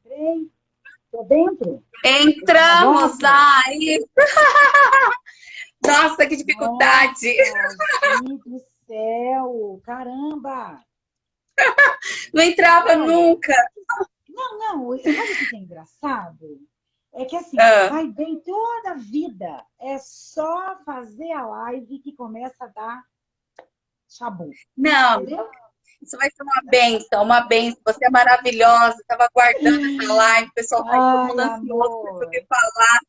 Entrei, tô dentro. Você tá Entramos! gravando? Ai, nossa, que dificuldade! Nossa, Gi do céu! Caramba! Não entrava Olha, nunca. não, sabe o que é engraçado? É que assim, Ah, vai bem toda a vida. É só fazer a live que começa a dar chabu. não, Entendeu? isso vai ser uma benção, uma benção. Você é maravilhosa. Estava aguardando essa live. O pessoal está aí todo Ai, mundo ansioso para amor, poder falar.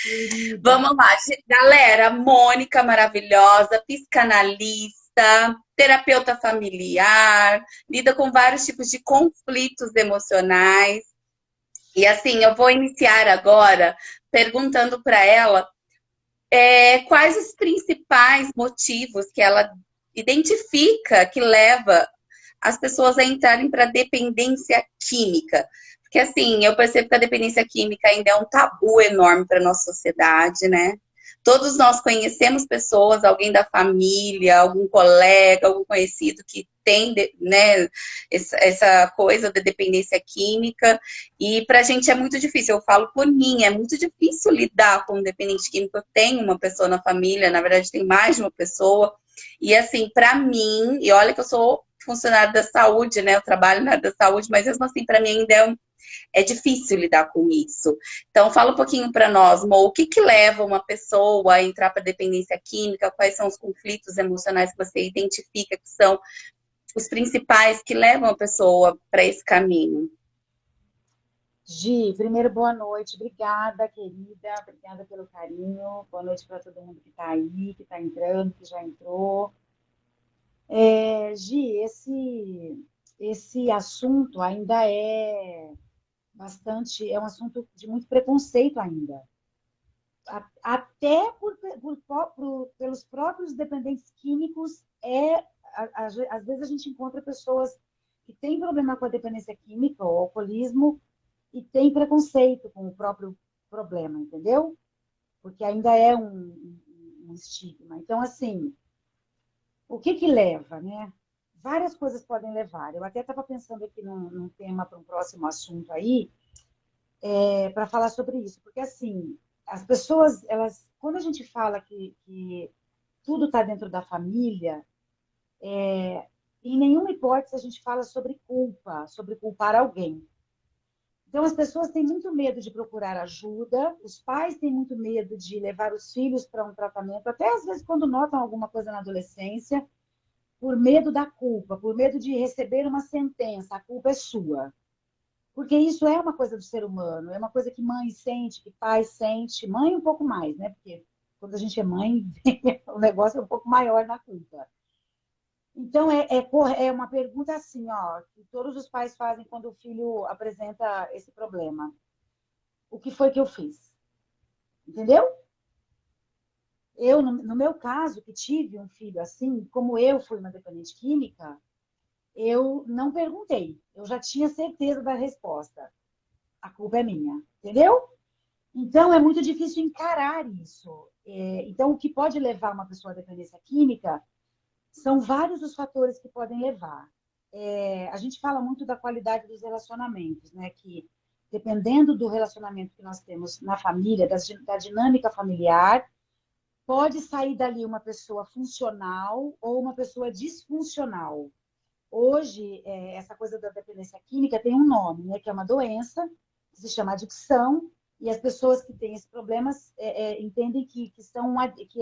querida. Vamos lá, galera. Mônica maravilhosa, psicanalista, terapeuta familiar, lida com vários tipos de conflitos emocionais. E assim, eu vou iniciar agora perguntando para ela quais os principais motivos que ela identifica que leva as pessoas a entrarem para dependência química. Porque assim, eu percebo que a dependência química ainda é um tabu enorme para a nossa sociedade, né? Todos nós conhecemos pessoas, alguém da família, algum colega, algum conhecido que tem, né, essa coisa da dependência química. E para a gente é muito difícil. Eu falo por mim, é muito difícil lidar com um dependente químico. Eu tenho uma pessoa na família, na verdade, tem mais de uma pessoa. E assim, para mim, e olha que eu sou funcionário da saúde, né? Eu trabalho na área da saúde, mas mesmo assim, para mim ainda é difícil lidar com isso. Então, fala um pouquinho para nós, Mo, o que que leva uma pessoa a entrar para dependência química? Quais são os conflitos emocionais que você identifica que são os principais que levam a pessoa para esse caminho? Gi, primeiro, boa noite. Obrigada, querida. Obrigada pelo carinho. Boa noite para todo mundo que está aí, que está entrando, que já entrou. Gi, esse assunto ainda é um assunto de muito preconceito ainda. Até pelos próprios dependentes químicos, às vezes a gente encontra pessoas que têm problema com a dependência química ou alcoolismo e têm preconceito com o próprio problema, entendeu? Porque ainda é um estigma. Então, assim, o que que leva, né? Várias coisas podem levar. Eu até estava pensando aqui num tema para um próximo assunto aí, para falar sobre isso, porque assim, as pessoas, elas, quando a gente fala que tudo está dentro da família, em nenhuma hipótese a gente fala sobre culpa, sobre culpar alguém. Então, as pessoas têm muito medo de procurar ajuda, os pais têm muito medo de levar os filhos para um tratamento, até às vezes quando notam alguma coisa na adolescência, por medo da culpa, por medo de receber uma sentença, a culpa é sua. Porque isso é uma coisa do ser humano, é uma coisa que mãe sente, que pai sente, mãe um pouco mais, né? Porque quando a gente é mãe, o negócio é um pouco maior na culpa. Então, é uma pergunta assim, ó, que todos os pais fazem quando o filho apresenta esse problema. O que foi que eu fiz? Entendeu? Eu, no meu caso, que tive um filho assim, como eu fui uma dependente química, eu não perguntei. Eu já tinha certeza da resposta. A culpa é minha. Entendeu? Então, é muito difícil encarar isso. Então, o que pode levar uma pessoa à dependência química são vários os fatores que podem levar. A gente fala muito da qualidade dos relacionamentos, né? Que dependendo do relacionamento que nós temos na família, da dinâmica familiar, pode sair dali uma pessoa funcional ou uma pessoa disfuncional. Hoje, essa coisa da dependência química tem um nome, né? Que é uma doença, que se chama adicção, e as pessoas que têm esse problema entendem que é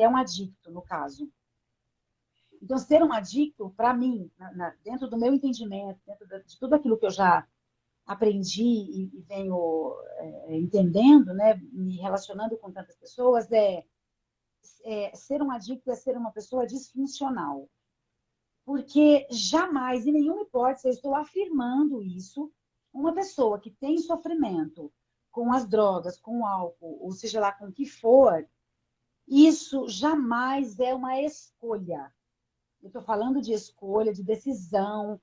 um adicto, no caso. Então, ser um adicto, para mim, dentro do meu entendimento, dentro de tudo aquilo que eu já aprendi e venho entendendo, né, me relacionando com tantas pessoas, ser um adicto é ser uma pessoa disfuncional. Porque jamais, em nenhuma hipótese, eu estou afirmando isso, uma pessoa que tem sofrimento com as drogas, com o álcool, ou seja lá com o que for, isso jamais é uma escolha. Eu estou falando de escolha, de decisão,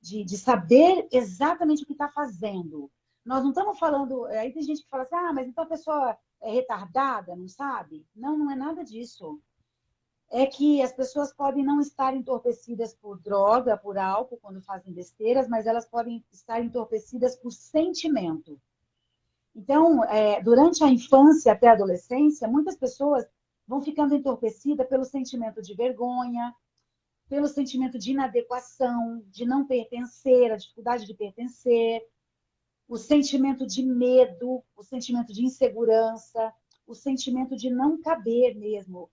de saber exatamente o que está fazendo. Nós não estamos falando. Aí tem gente que fala assim, mas então a pessoa é retardada, não sabe? Não, não é nada disso. é que as pessoas podem não estar entorpecidas por droga, por álcool, quando fazem besteiras, mas elas podem estar entorpecidas por sentimento. Então, durante a infância até a adolescência, muitas pessoas vão ficando entorpecidas pelo sentimento de vergonha, pelo sentimento de inadequação, de não pertencer, a dificuldade de pertencer, o sentimento de medo, o sentimento de insegurança, o sentimento de não caber mesmo.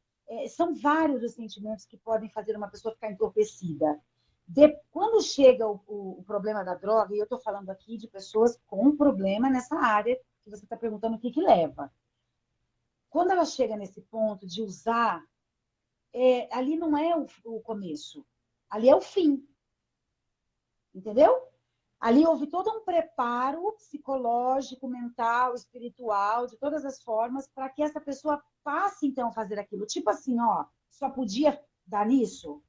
São vários os sentimentos que podem fazer uma pessoa ficar entorpecida. Quando chega o problema da droga, e eu estou falando aqui de pessoas com problema nessa área, que você está perguntando o que, que leva. Quando ela chega nesse ponto de usar, ali não é o começo, ali é o fim. Entendeu? Ali houve todo um preparo psicológico, mental, espiritual, de todas as formas, para que essa pessoa passe, então, a fazer aquilo. Tipo assim, ó, só podia dar nisso?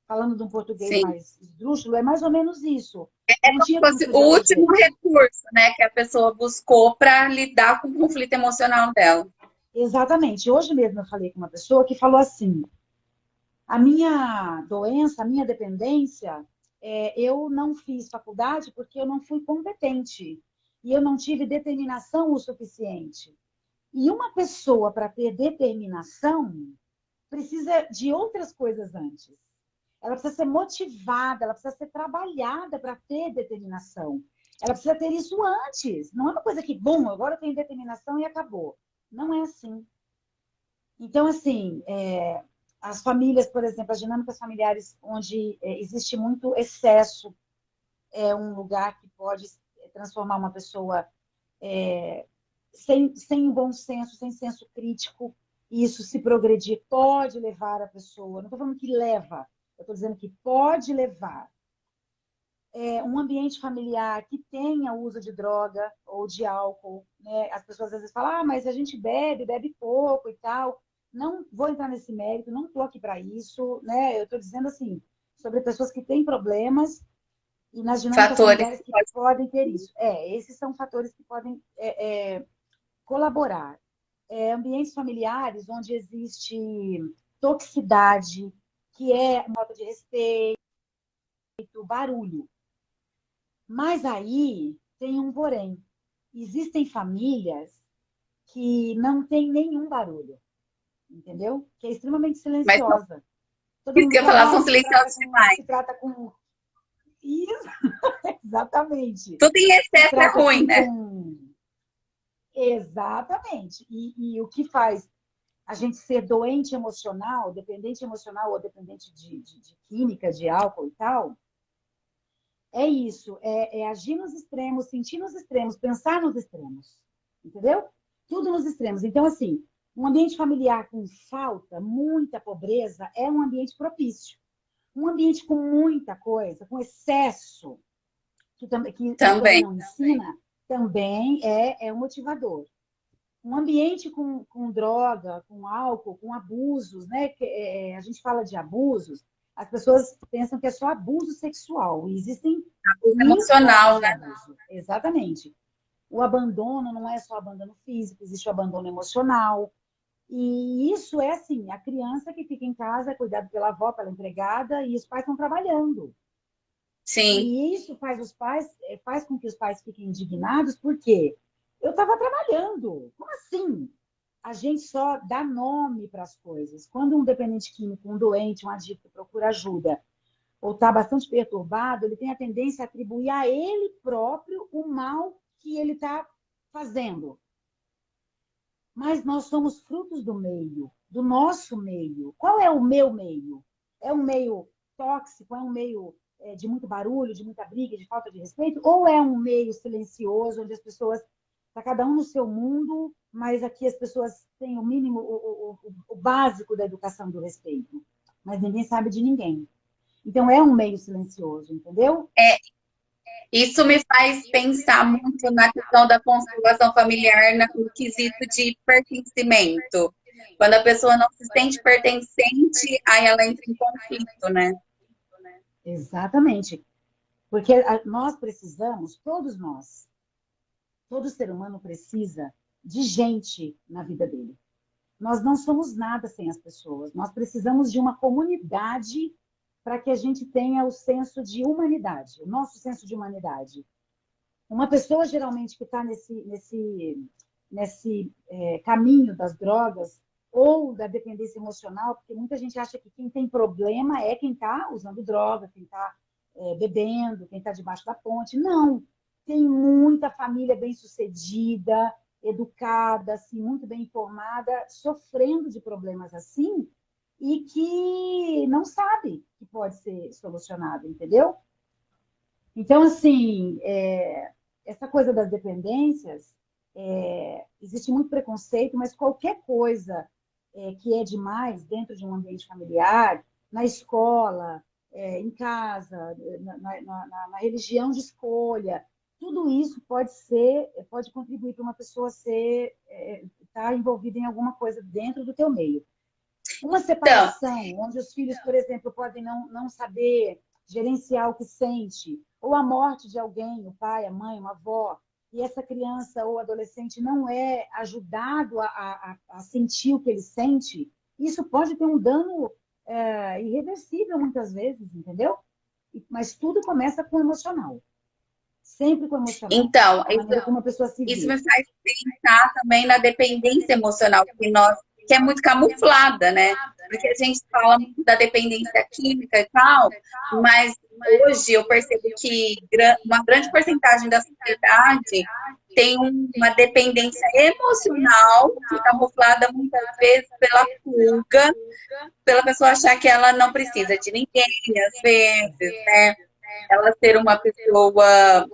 Falando de um português Sim. mais esdrúxulo, é mais ou menos isso. É Não como tinha se como fosse fugir o a outro último jeito. recurso, né, que a pessoa buscou para lidar com o conflito emocional dela. Exatamente. Hoje mesmo eu falei com uma pessoa que falou assim, a minha doença, a minha dependência, eu não fiz faculdade porque eu não fui competente e eu não tive determinação o suficiente. E uma pessoa, para ter determinação, precisa de outras coisas antes. Ela precisa ser motivada, ela precisa ser trabalhada para ter determinação. Ela precisa ter isso antes. Não é uma coisa que, bom, agora eu tenho determinação e acabou. Não é assim. Então, assim, as famílias, por exemplo, as dinâmicas familiares onde existe muito excesso, é um lugar que pode transformar uma pessoa sem bom senso, sem senso crítico, e isso se progredir pode levar a pessoa, não estou falando que leva, eu estou dizendo que pode levar um ambiente familiar que tenha uso de droga ou de álcool, né? As pessoas às vezes falam, mas a gente bebe pouco e tal. Não vou entrar nesse mérito, não estou aqui para isso, né? Eu estou dizendo assim, sobre pessoas que têm problemas e nas dinâmicas Fatores familiares que que pode... podem ter isso. Esses são fatores que podem colaborar. Ambientes familiares onde existe toxicidade, que é falta de respeito, barulho. Mas aí tem um porém. Existem famílias que não tem nenhum barulho, entendeu? Que é extremamente Mas silenciosa. Todo isso mundo que eu ia falar, trabalha, são silenciosos demais. se trata com isso, exatamente. Tudo em Se excesso é trata ruim, assim né? com exatamente. E o que faz a gente ser doente emocional, dependente emocional ou dependente de química, de álcool e tal, é isso, agir nos extremos, sentir nos extremos, pensar nos extremos, entendeu? Tudo nos extremos. Então, assim, um ambiente familiar com falta, muita pobreza, é um ambiente propício. Um ambiente com muita coisa, com excesso, que também Também. não ensina, também é um motivador. Um ambiente com droga, com álcool, com abusos, né? A gente fala de abusos, as pessoas pensam que é só abuso sexual. E existem mil formas Emocional, de né? abuso. Exatamente. O abandono não é só abandono físico, existe o abandono emocional. E isso é assim, a criança que fica em casa, é cuidada pela avó, pela empregada, e os pais estão trabalhando. Sim. E isso faz com que os pais fiquem indignados, porque eu estava trabalhando. Como assim? A gente só dá nome para as coisas. Quando um dependente químico, um doente, um adicto procura ajuda ou está bastante perturbado, ele tem a tendência a atribuir a ele próprio o mal que ele está fazendo. Mas nós somos frutos do meio, do nosso meio. Qual é o meu meio? É um meio tóxico? É um meio de muito barulho, de muita briga, de falta de respeito? Ou é um meio silencioso, onde as pessoas, está cada um no seu mundo, mas aqui as pessoas têm o mínimo, o básico da educação do respeito, mas ninguém sabe de ninguém. Então é um meio silencioso, entendeu? Isso me faz pensar muito na questão da constelação familiar no quesito de pertencimento. Quando a pessoa não se sente pertencente, aí ela entra em conflito, né? Exatamente. Porque nós precisamos, todos nós, todo ser humano precisa de gente na vida dele. Nós não somos nada sem as pessoas. Nós precisamos de uma comunidade para que a gente tenha o senso de humanidade, o nosso senso de humanidade. Uma pessoa, geralmente, que está nesse caminho das drogas ou da dependência emocional, porque muita gente acha que quem tem problema é quem está usando droga, quem está bebendo, quem está debaixo da ponte. Não, tem muita família bem-sucedida, educada, assim, muito bem informada, sofrendo de problemas assim e que não sabe que pode ser solucionado, entendeu? Então, assim, essa coisa das dependências, existe muito preconceito, mas qualquer coisa que é demais dentro de um ambiente familiar, na escola, em casa, na religião de escolha, tudo isso pode contribuir para uma pessoa estar envolvida em alguma coisa dentro do teu meio. Uma Então, separação, onde os filhos, por exemplo, podem não saber gerenciar o que sente, ou a morte de alguém, o pai, a mãe, uma avó, e essa criança ou adolescente não é ajudado a sentir o que ele sente, isso pode ter um dano irreversível muitas vezes, entendeu? Mas tudo começa com o emocional. Sempre com o emocional. então, A maneira como a pessoa se isso vê. me faz pensar também na dependência emocional que é muito camuflada, né? Porque a gente fala muito da dependência química e tal, mas hoje eu percebo que uma grande porcentagem da sociedade tem uma dependência emocional que é camuflada muitas vezes pela fuga, pela pessoa achar que ela não precisa de ninguém, às vezes, né? Ela ser uma pessoa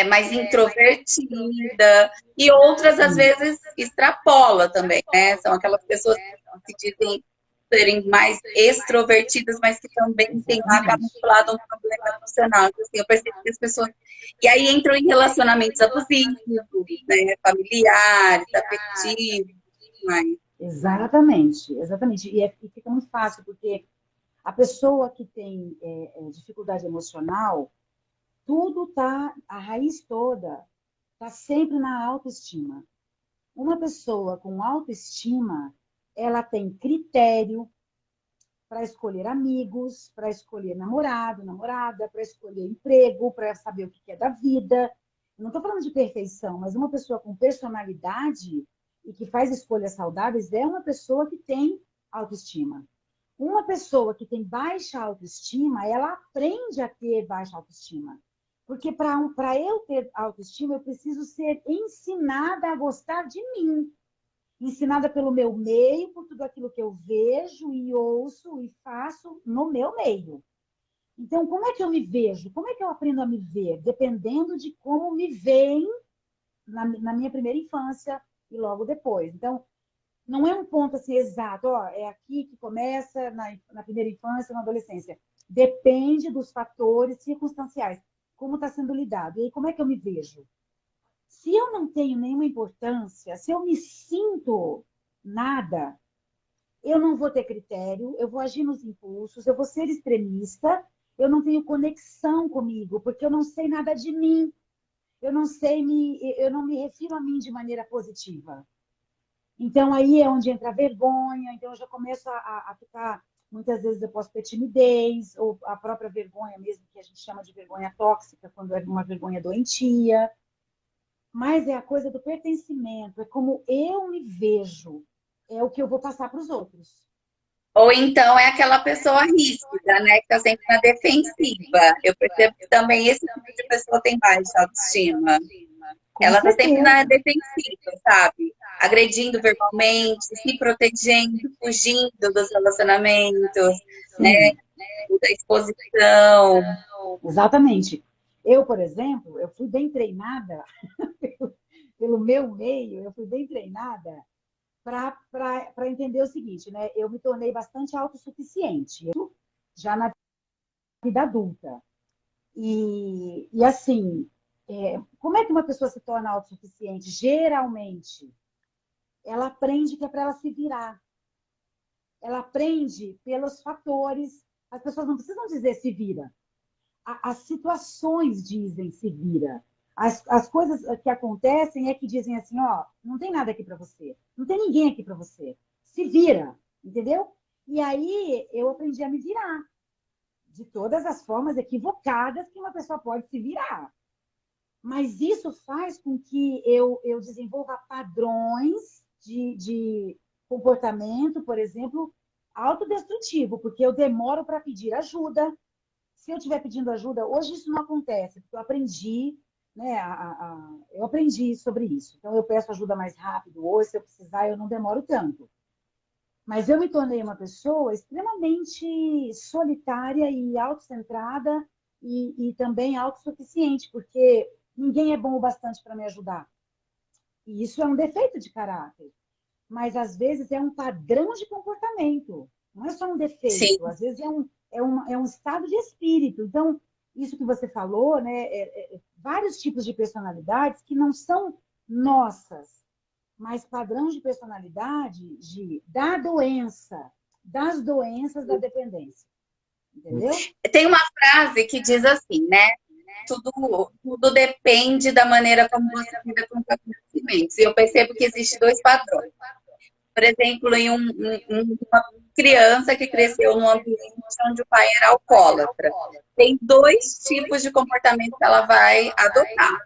mais introvertida, e outras, às Sim. vezes, extrapola também, né? São aquelas pessoas que se dizem serem mais extrovertidas, mas que também têm lá Exatamente. camuflado um problema emocional. Então, assim, eu percebo que as pessoas... E aí entram em relacionamentos abusivos, né? Familiares, afetivos, mas... Exatamente, exatamente. E fica muito fácil, porque a pessoa que tem dificuldade emocional, tudo tá, a raiz toda está sempre na autoestima. Uma pessoa com autoestima, ela tem critério para escolher amigos, para escolher namorado, namorada, para escolher emprego, para saber o que é da vida. Eu não estou falando de perfeição, mas uma pessoa com personalidade e que faz escolhas saudáveis é uma pessoa que tem autoestima. Uma pessoa que tem baixa autoestima, ela aprende a ter baixa autoestima. Porque para eu ter autoestima, eu preciso ser ensinada a gostar de mim. Ensinada pelo meu meio, por tudo aquilo que eu vejo e ouço e faço no meu meio. Então, como é que eu me vejo? Como é que eu aprendo a me ver? Dependendo de como me veem na minha primeira infância e logo depois. Então, não é um ponto assim exato, ó, é aqui que começa na primeira infância, na adolescência. Depende dos fatores circunstanciais, como está sendo lidado. E aí, como é que eu me vejo? Se eu não tenho nenhuma importância, se eu me sinto nada, eu não vou ter critério, eu vou agir nos impulsos, eu vou ser extremista, eu não tenho conexão comigo, porque eu não sei nada de mim, eu não me refiro a mim de maneira positiva. Então, aí é onde entra a vergonha, então eu já começo a ficar, muitas vezes eu posso ter timidez, ou a própria vergonha mesmo, que a gente chama de vergonha tóxica, quando é uma vergonha doentia, mas é a coisa do pertencimento, é como eu me vejo, é o que eu vou passar para os outros. Ou então é aquela pessoa ríspida, né? Que está sempre na defensiva. Eu percebo que também esse tipo de pessoa tem baixa autoestima. Com Ela está sempre na certeza. defensiva, sabe? Agredindo verbalmente, se protegendo, fugindo dos relacionamentos, né? Sim, Da exposição. exatamente. Eu, por exemplo, eu fui bem treinada pelo meu meio, eu fui bem treinada para entender o seguinte, né? Eu me tornei bastante autossuficiente, já na vida adulta. E assim, como é que uma pessoa se torna autossuficiente? Geralmente, ela aprende que é para ela se virar. Ela aprende pelos fatores. As pessoas não precisam dizer se vira. As situações dizem se vira. As coisas que acontecem é que dizem assim, ó, não tem nada aqui para você, não tem ninguém aqui para você, se vira, entendeu? E aí eu aprendi a me virar de todas as formas equivocadas que uma pessoa pode se virar. Mas isso faz com que eu desenvolva padrões de comportamento, por exemplo, autodestrutivo, porque eu demoro para pedir ajuda. Se eu estiver pedindo ajuda, hoje isso não acontece, porque eu aprendi, né, eu aprendi sobre isso. Então, eu peço ajuda mais rápido hoje, se eu precisar, eu não demoro tanto. Mas eu me tornei uma pessoa extremamente solitária e autocentrada e também autossuficiente, porque ninguém é bom o bastante para me ajudar. E isso é um defeito de caráter, mas às vezes é um padrão de comportamento, não é só um Sim. defeito, às vezes é um estado de espírito. Então, isso que você falou, né, vários tipos de personalidades que não são nossas, mas padrão de personalidade da doença, das doenças da dependência. Entendeu? Tem uma frase que diz assim, né? Tudo depende da maneira como você lida com os acontecimentos. E eu percebo que existem dois padrões. Por exemplo, uma criança que cresceu num ambiente onde o pai era alcoólatra. Tem dois tipos de comportamento que ela vai adotar.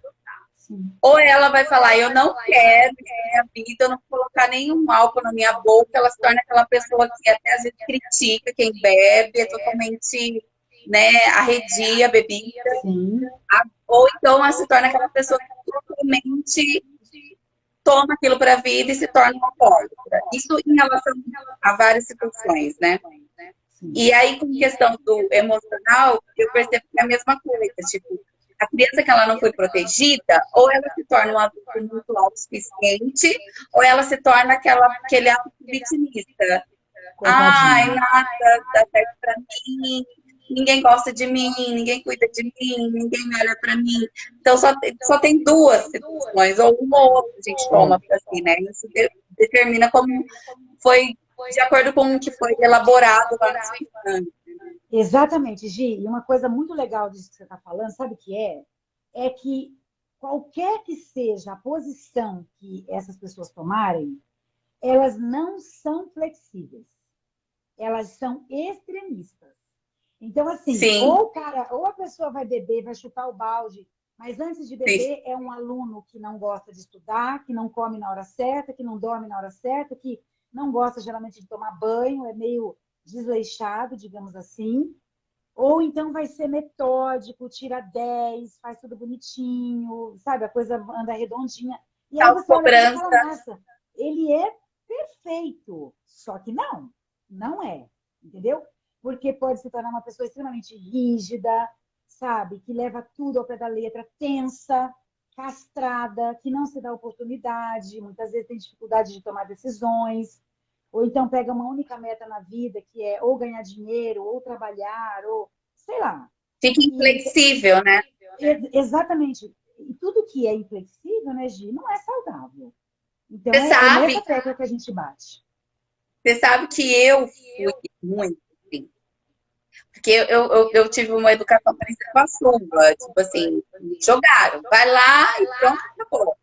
Sim. Ou ela vai falar, eu não quero minha vida, eu não vou colocar nenhum álcool na minha boca, ela se torna aquela pessoa que até às vezes critica quem bebe, é totalmente, né, arredia a bebida. Sim. Ou então ela se torna aquela pessoa que totalmente toma aquilo para a vida e se torna uma alcoólatra. Isso em relação a várias situações, né? Sim. E aí, com questão do emocional, eu percebo que é a mesma coisa. Tipo, a criança que ela não foi protegida, ou ela se torna um adulto muito autossuficiente, ou ela se torna aquele adulto vitimista. Ai, Coitadinha. nada dá certo pra mim, ninguém gosta de mim, ninguém cuida de mim, ninguém olha pra mim. Então, só tem duas situações, ou uma ou outra a gente toma pra si, né? Isso determina como foi, de acordo com o que foi elaborado lá na sua infância. Exatamente, Gi. E uma coisa muito legal disso que você está falando, sabe o que é? É que qualquer que seja a posição que essas pessoas tomarem, elas não são flexíveis. Elas são extremistas. Então, assim, Sim, ou o cara, ou a pessoa vai beber, vai chutar o balde, mas antes de sim. beber é um aluno que não gosta de estudar, que não come na hora certa, que não dorme na hora certa, que não gosta geralmente de tomar banho, é meio desleixado, digamos assim. Ou então vai ser metódico, tira 10, faz tudo bonitinho, sabe? A coisa anda redondinha. E aí você olha para ele e fala, Autocobrança. nossa, ele é perfeito. Só que não é, entendeu? Porque pode se tornar uma pessoa extremamente rígida, sabe? Que leva tudo ao pé da letra, tensa, castrada, que não se dá oportunidade, muitas vezes tem dificuldade de tomar decisões. Ou então pega uma única meta na vida, que é ou ganhar dinheiro, ou trabalhar, ou sei lá. Fica E inflexível, né? exatamente. E tudo que é inflexível, né, Gi, não é saudável. Então Você é nessa sabe, tecla que a gente bate. você sabe que eu fui muito, assim, porque eu tive uma educação parecida com a sua, tipo assim, me jogaram, vai lá e pronto, acabou.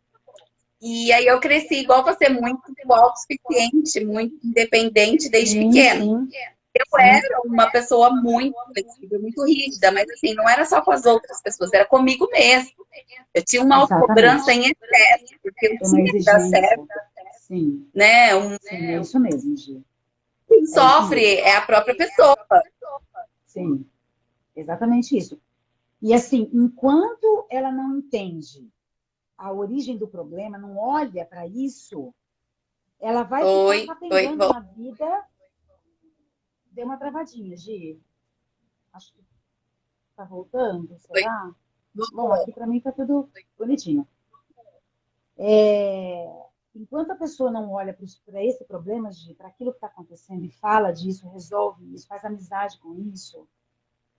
E aí eu cresci igual você, muito autossuficiente, muito independente desde Sim, pequena. sim, Eu sim, era uma pessoa muito flexível, muito rígida, mas assim, não era só com as outras pessoas, era comigo mesmo. Eu tinha uma autocobrança exatamente. em excesso, porque eu É uma tinha que dar exigência. certo, Sim, né? sim, é isso mesmo, Gi. Quem É isso sofre mesmo. é a própria pessoa. Sim, exatamente isso. E assim, enquanto ela não entende a origem do problema, não olha para isso, ela vai ficar Oi, capengando na vida. Deu uma travadinha, Gi. Acho que tá voltando, oi, será? Bom, aqui para mim tá tudo bonitinho. Enquanto a pessoa não olha para esse problema, para aquilo que está acontecendo e fala disso, resolve isso, faz amizade com isso,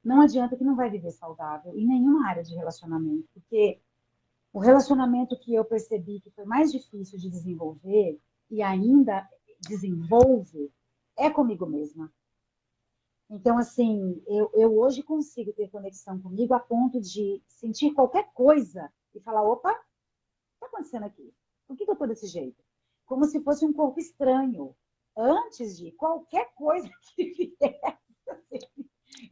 não adianta que não vai viver saudável em nenhuma área de relacionamento, porque o relacionamento que eu percebi que foi mais difícil de desenvolver e ainda desenvolvo é comigo mesma. Então, assim, eu hoje consigo ter conexão comigo a ponto de sentir qualquer coisa, e falar, opa, o que está acontecendo aqui? Por que eu estou desse jeito? Como se fosse um corpo estranho. Antes de qualquer coisa que vier,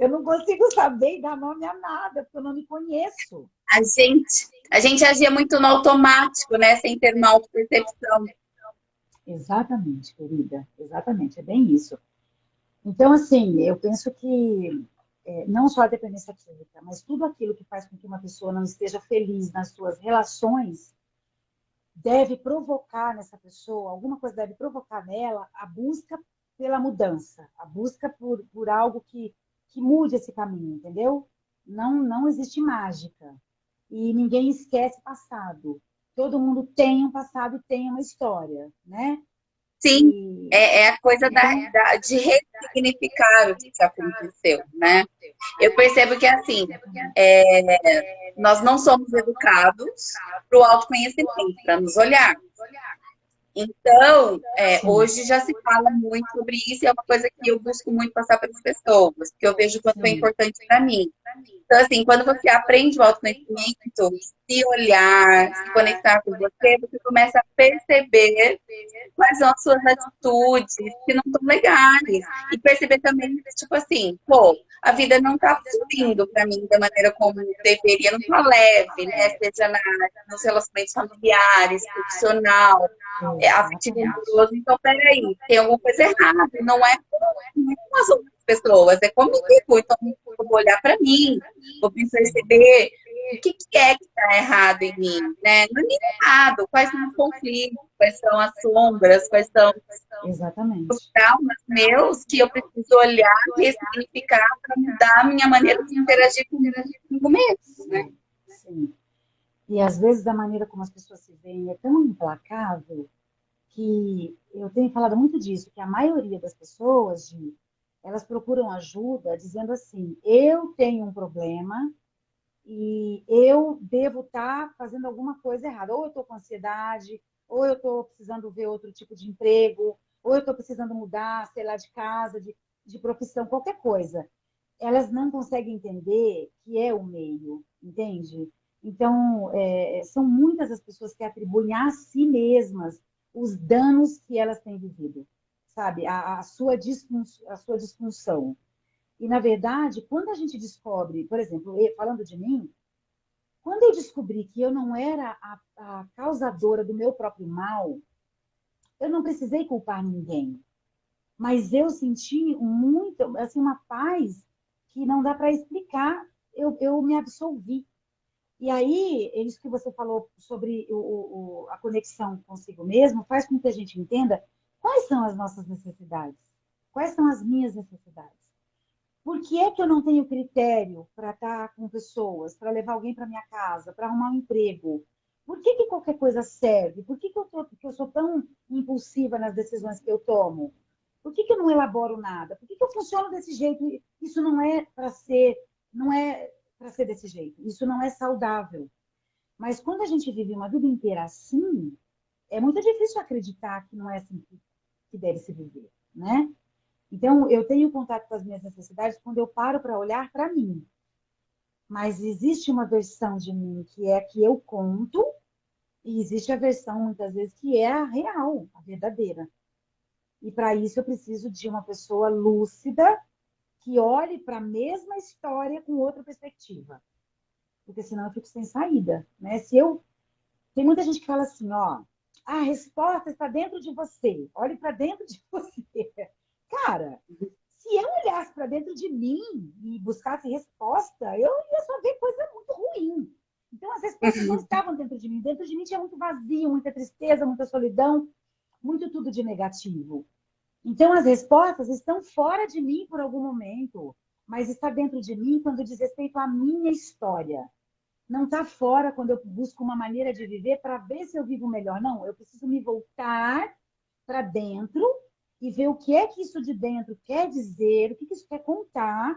eu não consigo saber e dar nome a nada, porque eu não me conheço. A gente agia muito no automático, né? Sem ter uma autopercepção. Exatamente, querida, exatamente, é bem isso. Então, assim, eu penso que não só a dependência química, mas tudo aquilo que faz com que uma pessoa não esteja feliz nas suas relações, deve provocar nessa pessoa, alguma coisa deve provocar nela a busca pela mudança, a busca por algo que mude esse caminho, entendeu? Não existe mágica. E ninguém esquece passado. Todo mundo tem um passado e tem uma história, né? Sim, E, é a coisa então, de ressignificar o que aconteceu, né? Eu percebo que, assim, nós não somos educados para o autoconhecimento, para nos olhar. Então, sim, hoje já se fala muito sobre isso e é uma coisa que eu busco muito passar para as pessoas, porque eu vejo o quanto é sim, importante para mim. Então, assim, quando você aprende o autoconhecimento, se olhar, se conectar com você, você começa a perceber quais são as suas atitudes que não estão legais. E perceber também, tipo assim, pô, a vida não tá fluindo para mim da maneira como deveria, não tá leve, né? Seja nos relacionamentos familiares, profissional, afetivo exatamente. amoroso. Então, peraí, tem alguma coisa errada. Não é com as outras pessoas, é comigo. Então, eu vou olhar para mim, vou me perceber o que é que está errado em mim, né? Não é nem errado, quais são os conflitos, quais são as sombras, quais são Exatamente. traumas meus que eu preciso olhar e ressignificar para mudar a minha maneira de interagir comigo mesmo, né? Sim. E às vezes a maneira como as pessoas se veem é tão implacável que eu tenho falado muito disso, que a maioria das pessoas, elas procuram ajuda dizendo assim, eu tenho um problema e eu devo estar fazendo alguma coisa errada. Ou eu estou com ansiedade, ou eu estou precisando ver outro tipo de emprego, ou eu estou precisando mudar, sei lá, de casa, de profissão, qualquer coisa. Elas não conseguem entender que é o meio, entende? Então, são muitas as pessoas que atribuem a si mesmas os danos que elas têm vivido, sabe? A sua disfunção. E, na verdade, quando a gente descobre, por exemplo, falando de mim, quando eu descobri que eu não era a causadora do meu próprio mal, eu não precisei culpar ninguém. Mas eu senti muito, assim, uma paz que não dá para explicar. Eu me absolvi. E aí, é isso que você falou sobre a conexão consigo mesmo, faz com que a gente entenda quais são as nossas necessidades, quais são as minhas necessidades. Por que é que eu não tenho critério para estar com pessoas, para levar alguém para minha casa, para arrumar um emprego? Por que que qualquer coisa serve? Por que que eu sou tão impulsiva nas decisões que eu tomo? Por que que eu não elaboro nada? Por que que eu funciono desse jeito? Isso não é para ser desse jeito. Isso não é saudável. Mas quando a gente vive uma vida inteira assim, é muito difícil acreditar que não é assim que deve se viver, né? Então, eu tenho contato com as minhas necessidades quando eu paro para olhar para mim. Mas existe uma versão de mim que é a que eu conto, e existe a versão, muitas vezes, que é a real, a verdadeira. E para isso eu preciso de uma pessoa lúcida que olhe para a mesma história com outra perspectiva. Porque senão eu fico sem saída, né? Tem muita gente que fala assim, ó, a resposta está dentro de você. Olhe para dentro de você. Cara, se eu olhasse para dentro de mim e buscasse resposta, eu ia só ver coisa muito ruim. Então, as respostas não estavam dentro de mim. Dentro de mim tinha muito vazio, muita tristeza, muita solidão, muito tudo de negativo. Então, as respostas estão fora de mim por algum momento, mas está dentro de mim quando diz respeito à minha história. Não está fora quando eu busco uma maneira de viver para ver se eu vivo melhor. Não, eu preciso me voltar para dentro e ver o que é que isso de dentro quer dizer, o que isso quer contar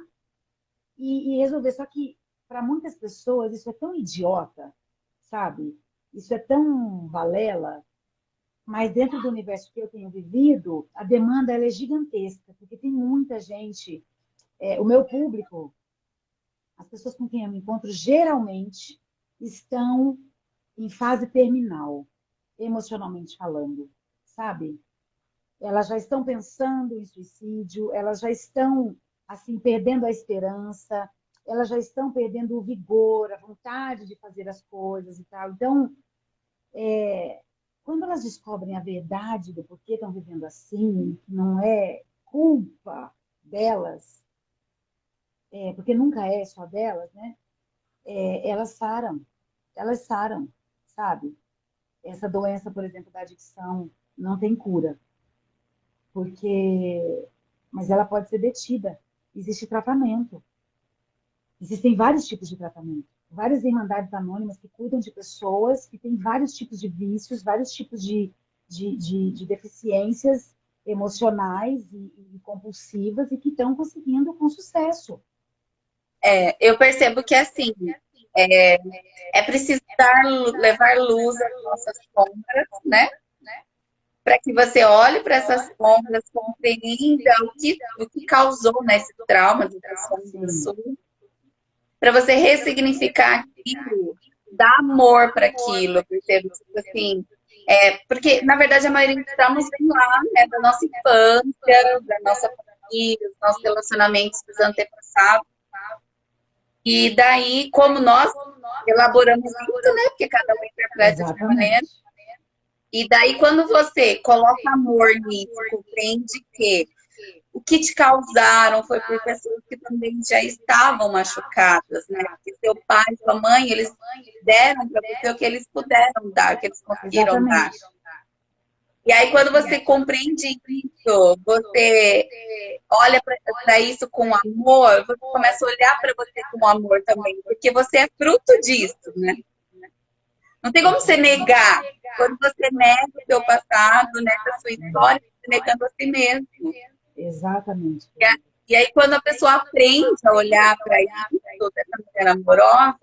e resolver. Só que para muitas pessoas isso é tão idiota, sabe? Isso é tão valela, mas dentro do universo que eu tenho vivido, a demanda ela é gigantesca, porque tem muita gente. O meu público, as pessoas com quem eu me encontro, geralmente estão em fase terminal, emocionalmente falando, sabe? Elas já estão pensando em suicídio, elas já estão, assim, perdendo a esperança, elas já estão perdendo o vigor, a vontade de fazer as coisas e tal. Então, quando elas descobrem a verdade do porquê estão vivendo assim, que não é culpa delas, porque nunca é só delas, né? Elas saram, sabe? Essa doença, por exemplo, da adicção, não tem cura, porque, mas ela pode ser detida. Existe tratamento. Existem vários tipos de tratamento. Várias irmandades anônimas que cuidam de pessoas que têm vários tipos de vícios, vários tipos de deficiências emocionais e compulsivas e que estão conseguindo com sucesso. Eu percebo que, assim, é, é preciso levar luz às nossas sombras, né? Para que você olhe para essas sombras, compreenda o que causou, né, esse trauma dessas sombras Sim, suas, para você ressignificar aquilo, dar amor para aquilo, percebe? Tipo assim, porque, na verdade, a maioria dos traumas vem lá, né, da nossa infância, da nossa família, dos nossos relacionamentos dos antepassados. E daí, como nós elaboramos muito, né, porque cada um interpreta de uma maneira, exatamente. e daí, quando você coloca amor nisso, compreende que o que te causaram foi por pessoas que também já estavam machucadas, né? Que seu pai, sua mãe, eles deram para você o que eles puderam dar, o que eles conseguiram dar. Exatamente. E aí, quando você compreende isso, você olha para isso com amor, você começa a olhar para você com amor também, porque você é fruto disso, né? Não tem como você negar. Quando você nega o seu passado, nega a sua história, você negando a si mesmo. Exatamente, E, querida. e aí, quando a pessoa aprende a olhar para isso dessa maneira amorosa,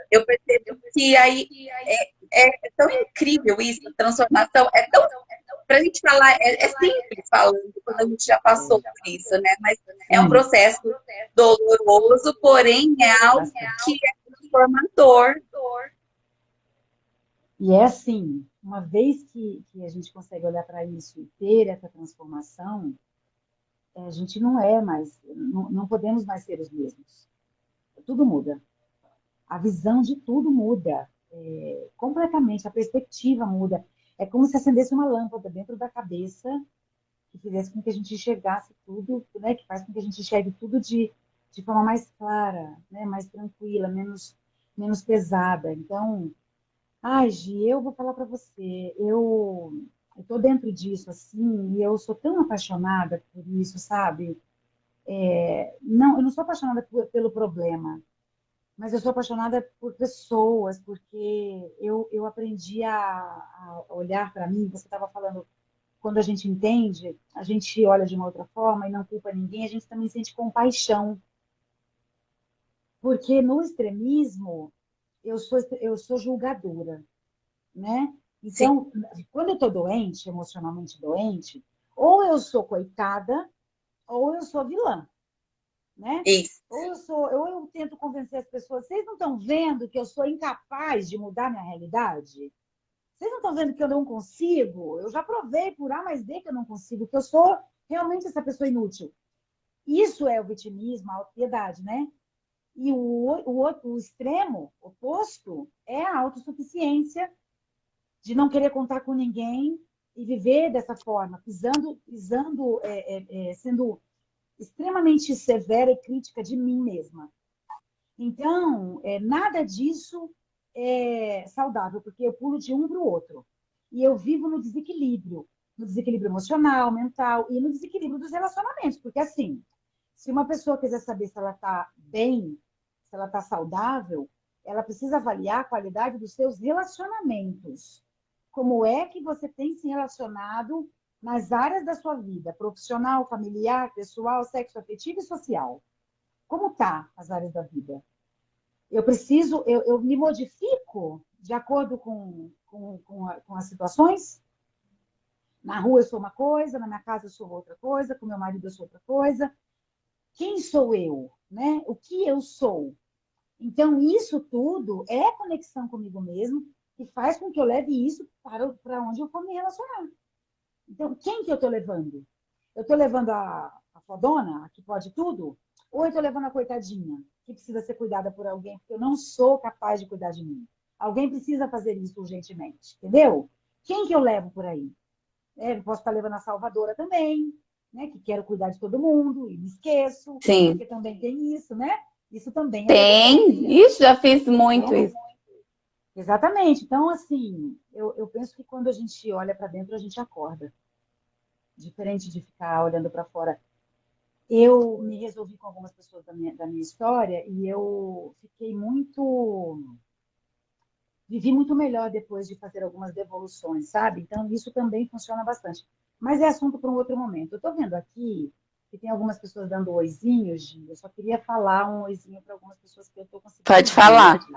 eu percebo que aí é tão incrível isso, a transformação. É tão. Para a gente falar, é simples falando, quando a gente já passou por isso, né? Mas é um Sim, processo doloroso, porém é algo que bastante. é transformador. E é assim, uma vez que a gente consegue olhar para isso e ter essa transformação, a gente não é mais, não podemos mais ser os mesmos. Tudo muda. A visão de tudo muda. Completamente, a perspectiva muda. É como se acendesse uma lâmpada dentro da cabeça que fizesse com que a gente enxergasse tudo, né? Que faz com que a gente enxergue tudo de forma mais clara, né? Mais tranquila, menos pesada. Então, ai, Gi, eu vou falar para você, eu tô dentro disso assim, e eu sou tão apaixonada por isso, sabe? Não, eu não sou apaixonada pelo problema, mas eu sou apaixonada por pessoas, porque eu aprendi a olhar para mim. Você estava falando, quando a gente entende, a gente olha de uma outra forma e não culpa ninguém, a gente também sente compaixão, porque no extremismo eu sou julgadora, né? Sim, Então, quando eu estou doente, emocionalmente doente, ou eu sou coitada, ou eu sou vilã, né? isso. Ou eu tento convencer as pessoas, vocês não estão vendo que eu sou incapaz de mudar minha realidade? Vocês não estão vendo que eu não consigo? Eu já provei por A mais B que eu não consigo, que eu sou realmente essa pessoa inútil. Isso é o vitimismo, a autopiedade, né? E o extremo oposto é a autossuficiência de não querer contar com ninguém e viver dessa forma, sendo extremamente severa e crítica de mim mesma. Então, nada disso é saudável, porque eu pulo de um para o outro. E eu vivo no desequilíbrio emocional, mental e no desequilíbrio dos relacionamentos. Porque, assim, se uma pessoa quiser saber se ela está bem, se ela está saudável, ela precisa avaliar a qualidade dos seus relacionamentos. Como é que você tem se relacionado nas áreas da sua vida, profissional, familiar, pessoal, sexo afetivo e social? Como tá as áreas da vida? Eu me modifico de acordo com as situações? Na rua eu sou uma coisa, na minha casa eu sou outra coisa, com meu marido eu sou outra coisa. Quem sou eu? Né? O que eu sou? Então, isso tudo é conexão comigo mesmo que faz com que eu leve isso para onde eu for me relacionar. Então, quem que eu estou levando? Eu estou levando a fodona, a que pode tudo? Ou eu estou levando a coitadinha, que precisa ser cuidada por alguém, porque eu não sou capaz de cuidar de mim? Alguém precisa fazer isso urgentemente, entendeu? Quem que eu levo por aí? Eu posso estar levando a salvadora também, né? Que quero cuidar de todo mundo e me esqueço, Sim. porque também tem isso, né? Isso também é Tem. dependência. Ixi, já fiz muito Então, isso. exatamente. Então, assim, eu penso que quando a gente olha para dentro, a gente acorda. Diferente de ficar olhando para fora. Eu me resolvi com algumas pessoas da minha história e eu fiquei muito. Vivi muito melhor depois de fazer algumas devoluções, sabe? Então, isso também funciona bastante. Mas é assunto para um outro momento. Eu estou vendo aqui que tem algumas pessoas dando oizinhos, Gi. Eu só queria falar um oizinho para algumas pessoas que eu estou conseguindo Pode ver falar. aqui.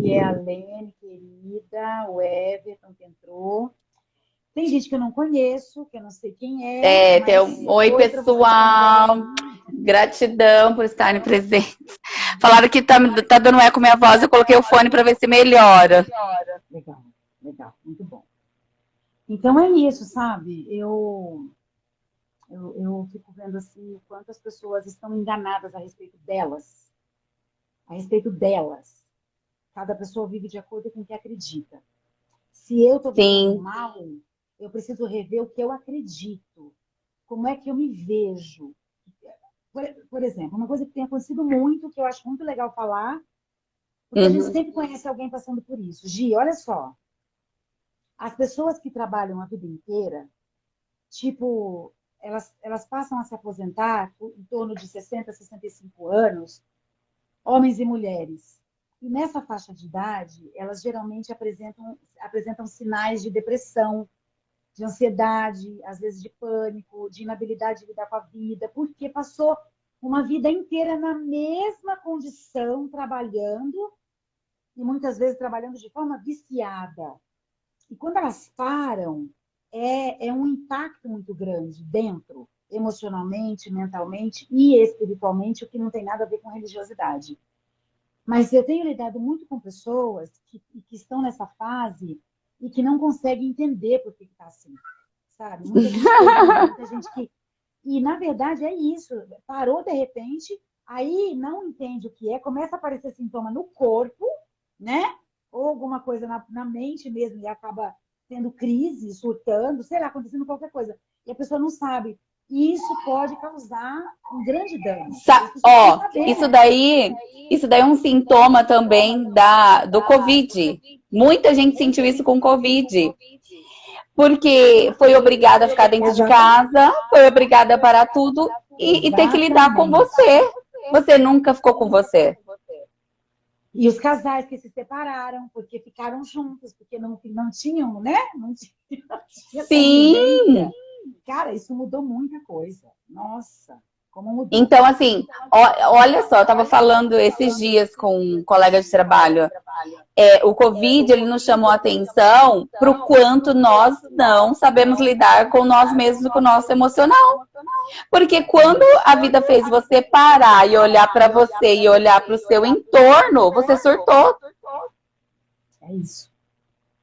Que é a Lene, querida, o Everton, que entrou. Tem gente que eu não conheço, que eu não sei quem é, Tem mas oi, oi para vocês pessoal. também. Gratidão por estarem presentes. Falaram que tá dando eco minha voz, eu coloquei o fone para ver se melhora. Legal, legal, muito bom. Então é isso, sabe? Eu fico vendo assim o quanto as pessoas estão enganadas a respeito delas. A respeito delas. Cada pessoa vive de acordo com o que acredita. Se eu estou vivendo Sim, mal, eu preciso rever o que eu acredito. Como é que eu me vejo? Por exemplo, uma coisa que tem acontecido muito, que eu acho muito legal falar, porque a gente uhum. sempre conhece alguém passando por isso. Gi, olha só. As pessoas que trabalham a vida inteira, tipo, elas passam a se aposentar em torno de 60, 65 anos, homens e mulheres. E nessa faixa de idade, elas geralmente apresentam sinais de depressão, de ansiedade, às vezes de pânico, de inabilidade de lidar com a vida, porque passou uma vida inteira na mesma condição, trabalhando, e muitas vezes trabalhando de forma viciada. E quando elas param, é um impacto muito grande dentro, emocionalmente, mentalmente e espiritualmente, o que não tem nada a ver com religiosidade. Mas eu tenho lidado muito com pessoas que estão nessa fase e que não conseguem entender por que está assim, sabe? Muita gente querendo, muita gente que... E, na verdade, é isso. Parou de repente, aí não entende o que é, começa a aparecer sintoma no corpo, né? Ou alguma coisa na mente mesmo, e acaba tendo crise, surtando, sei lá, acontecendo qualquer coisa. E a pessoa não sabe. E isso pode causar um grande dano. E as pessoas precisam Ó, saber, isso né? daí, isso daí é um sintoma também do Covid. Muita gente sentiu isso com Covid. Porque foi obrigada a ficar dentro de Exatamente. casa, foi obrigada a parar tudo e ter que lidar com você. Você nunca ficou com você. E os casais que se separaram porque ficaram juntos, porque não tinham, né? Não tinha Sim! convivência. Cara, isso mudou muita coisa. Nossa, como mudou. Então, assim, olha só, eu estava falando esses dias com um colega de trabalho. O Covid, ele nos chamou a atenção para o quanto nós não sabemos lidar com nós mesmos e com o nosso emocional. Porque quando a vida fez você parar e olhar para você e olhar para o seu entorno, você surtou, É isso.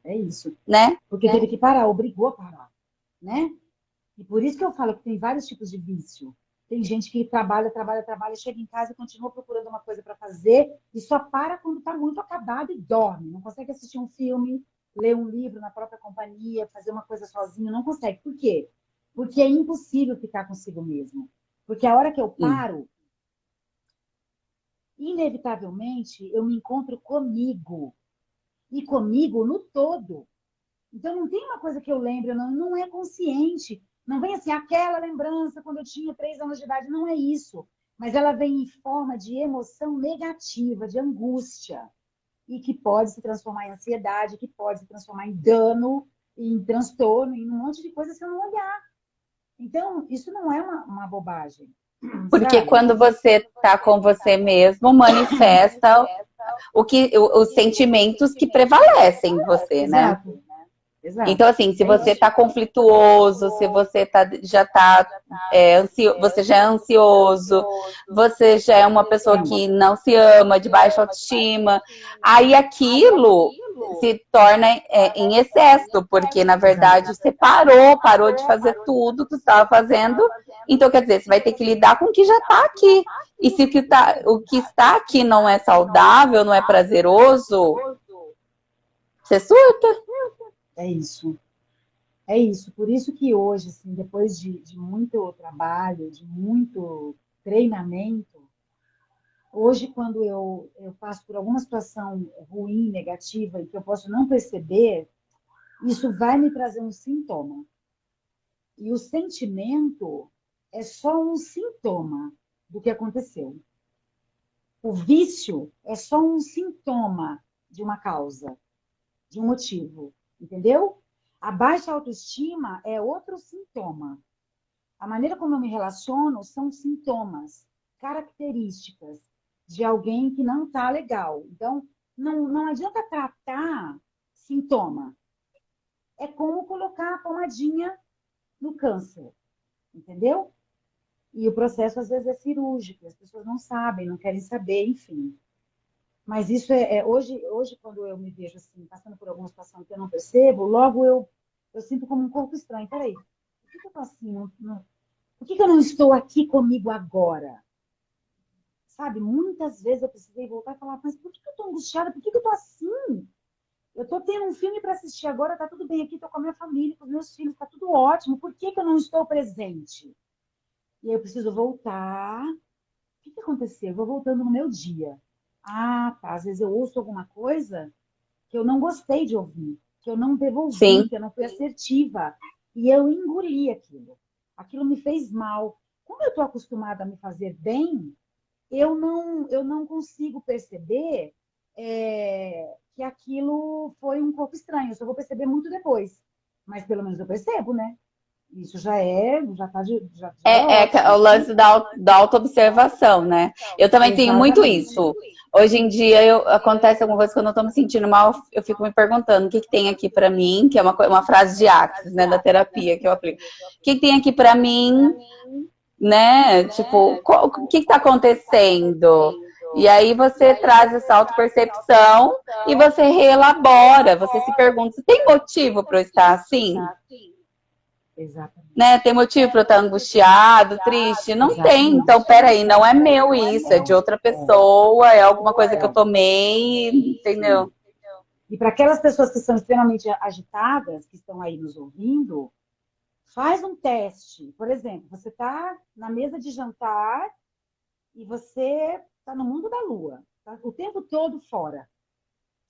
É isso. né? Porque teve que parar, obrigou a parar, né? E por isso que eu falo que tem vários tipos de vício. Tem gente que trabalha, trabalha, trabalha, chega em casa e continua procurando uma coisa para fazer e só para quando está muito acabado e dorme. Não consegue assistir um filme, ler um livro na própria companhia, fazer uma coisa sozinho, não consegue. Por quê? Porque é impossível ficar consigo mesmo. Porque a hora que eu paro, inevitavelmente, eu me encontro comigo. E comigo no todo. Então, não tem uma coisa que eu lembro, não é consciente. Não vem assim, aquela lembrança quando eu tinha 3 anos de idade, não é isso. Mas ela vem em forma de emoção negativa, de angústia. E que pode se transformar em ansiedade, que pode se transformar em dano, em transtorno, em um monte de coisa se eu não olhar. Então, isso não é uma bobagem, Porque sabe? quando você está com você mesmo, manifesta os sentimentos que prevalecem em você, né? Exato, exato. Então, assim, se É você isso. está conflituoso, se você já tá, você já é ansioso, você já é uma pessoa que não se ama, de baixa autoestima, aí aquilo se torna em excesso, porque na verdade você parou de fazer tudo que você estava fazendo. Então, quer dizer, você vai ter que lidar com o que já está aqui. E se o que está aqui não é saudável, não é prazeroso, você surta. É isso. É isso. Por isso que hoje, assim, depois de muito trabalho, de muito treinamento, hoje, quando eu passo por alguma situação ruim, negativa, e que eu posso não perceber, isso vai me trazer um sintoma. E o sentimento é só um sintoma do que aconteceu. O vício é só um sintoma de uma causa, de um motivo, entendeu? A baixa autoestima é outro sintoma. A maneira como eu me relaciono são sintomas, características de alguém que não está legal. Então, não adianta tratar sintoma. É como colocar a pomadinha no câncer, entendeu? E o processo, às vezes, é cirúrgico, as pessoas não sabem, não querem saber, enfim. Mas isso hoje, quando eu me vejo assim, passando por alguma situação que eu não percebo, logo eu sinto como um corpo estranho. Peraí, por que eu tô assim? Por que eu não estou aqui comigo agora? Sabe, muitas vezes eu precisei voltar e falar, mas por que eu estou angustiada? Por que eu estou assim? Eu estou tendo um filme para assistir agora, tá tudo bem aqui, estou com a minha família, com os meus filhos, tá tudo ótimo. Por que eu não estou presente? E aí eu preciso voltar. O que aconteceu? Eu vou voltando no meu dia. Ah, tá. Às vezes eu ouço alguma coisa que eu não gostei de ouvir, que eu não devolvi, Sim. que eu não fui assertiva. E eu engoli aquilo. Aquilo me fez mal. Como eu estou acostumada a me fazer bem, eu não consigo perceber que aquilo foi um pouco estranho. Eu só vou perceber muito depois. Mas pelo menos eu percebo, né? Isso já tá já é O ótimo. lance da autoobservação, né? Eu também tenho muito Exatamente. isso. Hoje em dia acontece alguma coisa que eu não estou me sentindo mal, eu fico me perguntando o que tem aqui para mim, que é uma frase de Axis, né, da terapia que eu aplico. O que tem aqui para mim, né? Tipo, o que está acontecendo? E aí você traz essa autopercepção e você reelabora, você se pergunta, tem motivo para eu estar assim? Exatamente. Né? Tem motivo para eu estar angustiado, triste? Não tem. Então, peraí, não é meu isso, é de outra pessoa, é alguma coisa que eu tomei, entendeu? E para aquelas pessoas que são extremamente agitadas, que estão aí nos ouvindo, faz um teste. Por exemplo, você está na mesa de jantar e você está no mundo da lua, tá o tempo todo fora.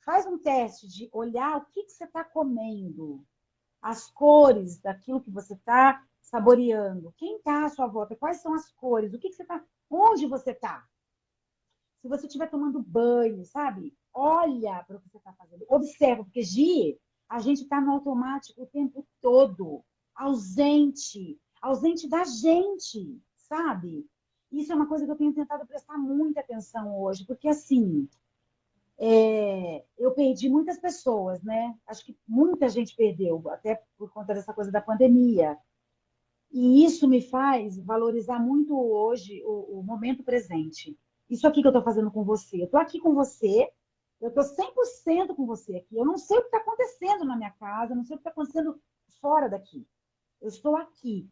Faz um teste de olhar o que você está comendo, as cores daquilo que você está saboreando. Quem está à sua volta? Quais são as cores? O que você está? Onde você está? Se você estiver tomando banho, sabe? Olha para o que você está fazendo. Observa, porque Gi, a gente está no automático o tempo todo, ausente da gente, sabe? Isso é uma coisa que eu tenho tentado prestar muita atenção hoje, porque assim, eu perdi muitas pessoas, né? Acho que muita gente perdeu, até por conta dessa coisa da pandemia. E isso me faz valorizar muito hoje o momento presente. Isso aqui que eu estou fazendo com você. Eu estou aqui com você, eu estou 100% com você aqui. Eu não sei o que está acontecendo na minha casa, eu não sei o que está acontecendo fora daqui. Eu estou aqui.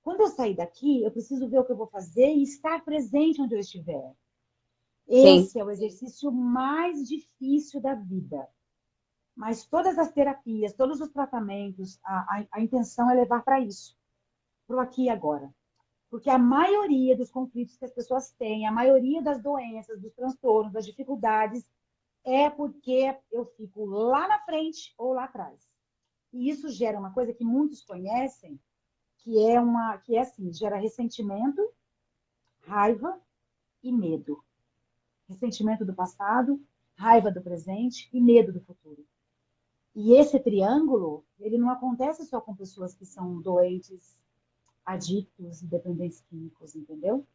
Quando eu sair daqui, eu preciso ver o que eu vou fazer e estar presente onde eu estiver. Sim. Esse é o exercício mais difícil da vida. Mas todas as terapias, todos os tratamentos, a intenção é levar para isso, para o aqui e agora. Porque a maioria dos conflitos que as pessoas têm, a maioria das doenças, dos transtornos, das dificuldades, é porque eu fico lá na frente ou lá atrás. E isso gera uma coisa que muitos conhecem, que é assim, gera ressentimento, raiva e medo. Ressentimento do passado, raiva do presente e medo do futuro. E esse triângulo, ele não acontece só com pessoas que são doentes, adictos e dependentes químicos, entendeu?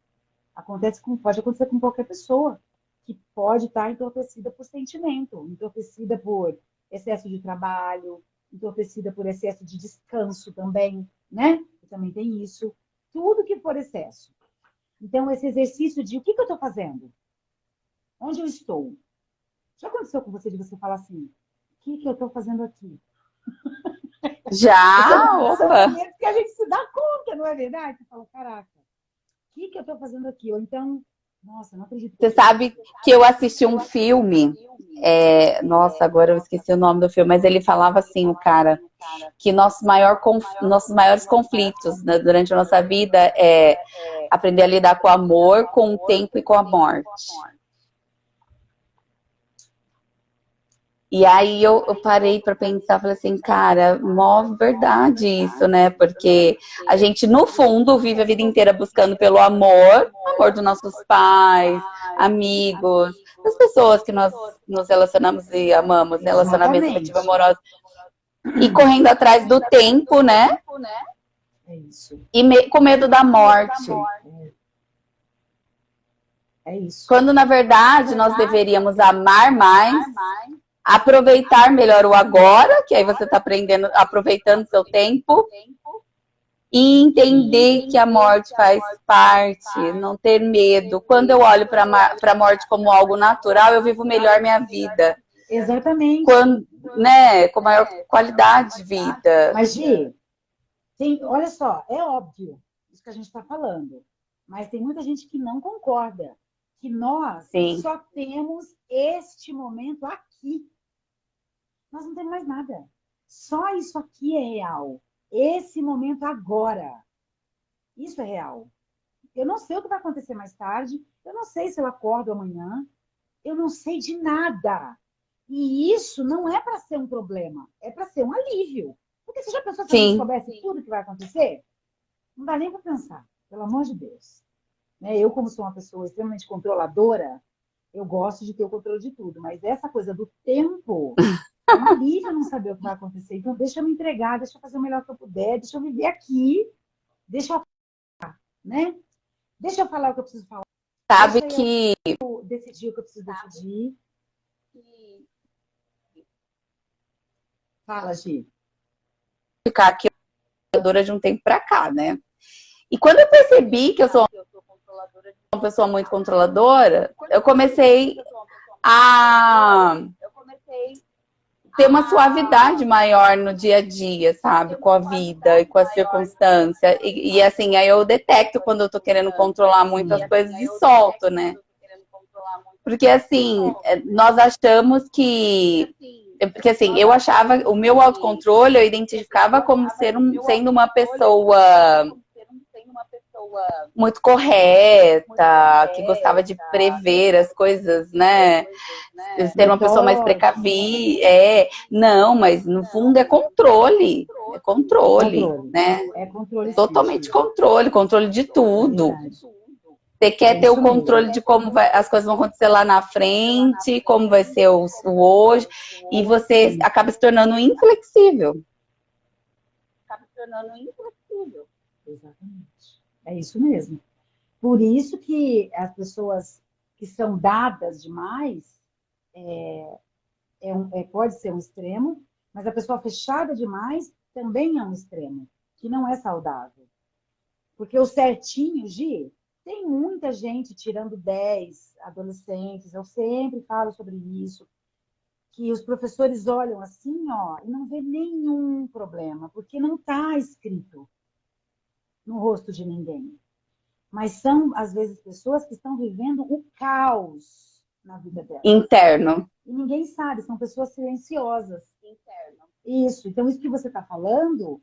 Pode acontecer com qualquer pessoa que pode estar entorpecida por sentimento, entorpecida por excesso de trabalho, entorpecida por excesso de descanso também, né? Que também tem isso. Tudo que for excesso. Então, esse exercício de o que eu estou fazendo? Onde eu estou? Já aconteceu com você de você falar assim, que eu estou fazendo aqui? Já, São opa! momentos que a gente se dá conta, não é verdade? Você fala, caraca, que eu estou fazendo aqui? Ou então, nossa, não acredito que eu Você fiz sabe isso. que eu assisti um filme, nossa, agora eu esqueci o nome do filme, mas ele falava assim, o cara, que nossos maiores conflitos, né, durante a nossa vida é aprender a lidar com o amor, com o tempo e com a morte. E aí eu parei para pensar, falei assim, cara, mó verdade isso, né? Porque a gente, no fundo, vive a vida inteira buscando pelo amor, amor dos nossos pais, amigos, das pessoas que nós nos relacionamos e amamos, relacionamento afetivo Exatamente. amoroso, e correndo atrás do tempo, né? É isso. E com medo da morte. É isso. Quando, na verdade, nós deveríamos amar mais, aproveitar melhor o agora, que aí você está aprendendo, aproveitando seu tempo, e entender que a morte faz parte, não ter medo. Quando eu olho para a morte como algo natural, eu vivo melhor minha vida. Exatamente. Quando, né, com maior qualidade de vida. Mas, Gi, olha só, é óbvio isso que a gente está falando, mas tem muita gente que não concorda, que nós Sim. só temos este momento aqui. Nós não temos mais nada. Só isso aqui é real. Esse momento agora. Isso é real. Eu não sei o que vai acontecer mais tarde. Eu não sei se eu acordo amanhã. Eu não sei de nada. E isso não é para ser um problema. É para ser um alívio. Porque você já pensou se a gente soubesse tudo que vai acontecer? Não dá nem para pensar. Pelo amor de Deus. Né? Eu, como sou uma pessoa extremamente controladora, eu gosto de ter o controle de tudo. Mas essa coisa do tempo é um alívio não saber o que vai acontecer. Então, deixa eu me entregar, deixa eu fazer o melhor que eu puder, deixa eu viver aqui, deixa eu, né? Deixa eu falar o que eu preciso falar, Sabe deixa que eu decidir o que eu preciso decidir. Fala, Gi. ficar aqui de um tempo para cá, né? E quando eu percebi que eu sou uma pessoa muito controladora, eu comecei a ter uma suavidade maior no dia a dia, sabe? Com a vida e com a circunstância. E assim, aí eu detecto quando eu tô querendo controlar muito as coisas e solto, né? Porque assim, nós achamos que. Porque assim, eu achava, o meu autocontrole eu identificava como sendo uma pessoa muito correta, que gostava de prever as coisas, né? Ser uma pessoa mais precavida. Não, mas no fundo é controle. É controle, né? É controle, Totalmente controle, controle de tudo. Você quer ter o controle de como as coisas vão acontecer lá na frente, como vai ser o hoje, e você acaba se tornando inflexível. Exatamente. É isso mesmo. Por isso que as pessoas que são dadas demais pode ser um extremo, mas a pessoa fechada demais também é um extremo, que não é saudável. Porque o certinho, Gi, tem muita gente tirando 10 adolescentes, eu sempre falo sobre isso, que os professores olham assim, ó, e não vê nenhum problema, porque não está escrito no rosto de ninguém. Mas são, às vezes, pessoas que estão vivendo o caos na vida delas. Interno. E ninguém sabe, são pessoas silenciosas. Interno. Isso, então isso que você está falando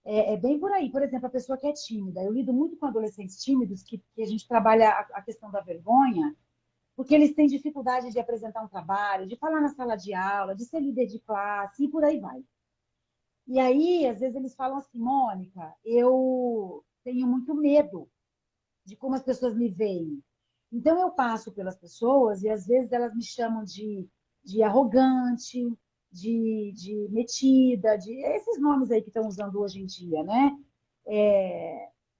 é bem por aí. Por exemplo, a pessoa que é tímida. Eu lido muito com adolescentes tímidos, que a gente trabalha a questão da vergonha, porque eles têm dificuldade de apresentar um trabalho, de falar na sala de aula, de ser líder de classe, e por aí vai. E aí, às vezes, eles falam assim, Mônica, eu tenho muito medo de como as pessoas me veem. Então, eu passo pelas pessoas e, às vezes, elas me chamam de arrogante, de metida, de esses nomes aí que estão usando hoje em dia, né?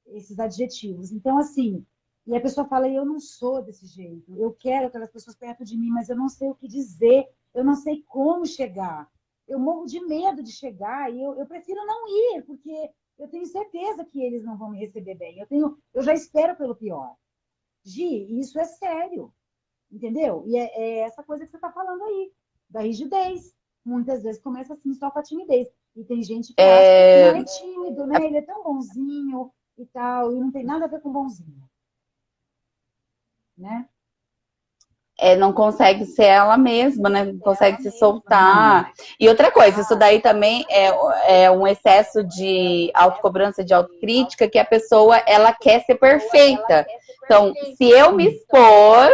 Esses adjetivos. Então, assim, e a pessoa fala, eu não sou desse jeito, eu quero aquelas pessoas perto de mim, mas eu não sei o que dizer, eu não sei como chegar. Eu morro de medo de chegar e eu prefiro não ir, porque eu tenho certeza que eles não vão me receber bem. Eu já espero pelo pior. Gi, isso é sério, entendeu? E é essa coisa que você está falando aí, da rigidez. muitas vezes começa assim só com a timidez. E tem gente que acha que não é tímido, né? Ele é tão bonzinho e tal, e não tem nada a ver com bonzinho, né? Não consegue ser ela mesma, né? Não consegue se soltar. Não. E outra coisa, isso daí também é um excesso de autocobrança, de autocrítica, que a pessoa, ela quer ser perfeita. Então, se eu me expor,